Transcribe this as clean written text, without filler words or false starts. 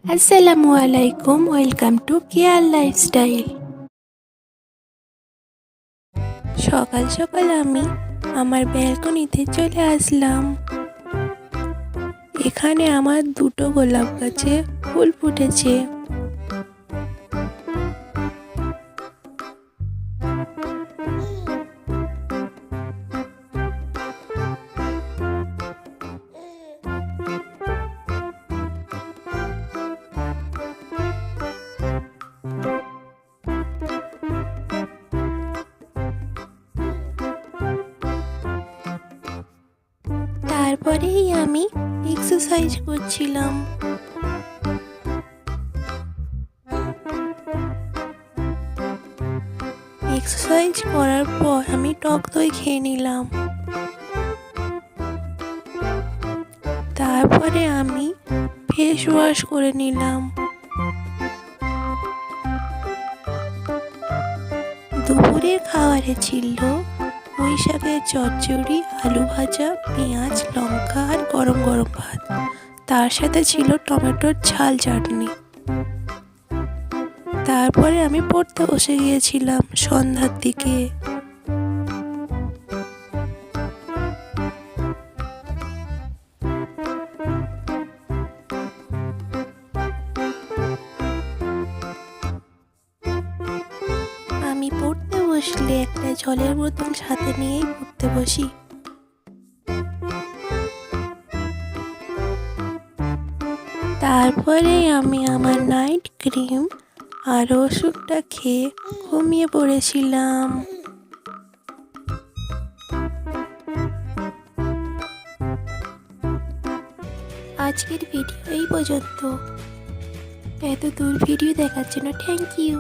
আসসালামু আলাইকুম, welcome to care lifestyle. সকাল সকাল আমি আমার ব্যালকনিতে চলে আসলাম। এখানে আমার দুটো গোলাপ গাছে ফুল ফুটেছে। তারপরেই আমি এক্সারসাইজ করছিলাম। এক্সারসাইজ করার পর আমি টক দই খেয়ে নিলাম। তারপরে আমি ফেস ওয়াশ করে নিলাম। দুপুরের খাবারে ছিল পুঁই শাকের চচ্চড়ি, আলু ভাজা, পেঁয়াজ, লঙ্কা আর গরম গরম ভাত। তার সাথে ছিল টমেটোর ঝাল চাটনি। তারপরে আমি পড়তে বসে গিয়েছিলাম সন্ধ্যার দিকে। আমি পড়তে বসলে একটা জলের বোতল সাথে নিয়েই পড়তে বসি। তারপরে আমি আমার নাইট ক্রিম আর ওষুধটা খেয়ে ঘুমিয়ে পড়েছিলাম। আজকের ভিডিও এই পর্যন্ত। এত দূর ভিডিও দেখার জন্য থ্যাংক ইউ।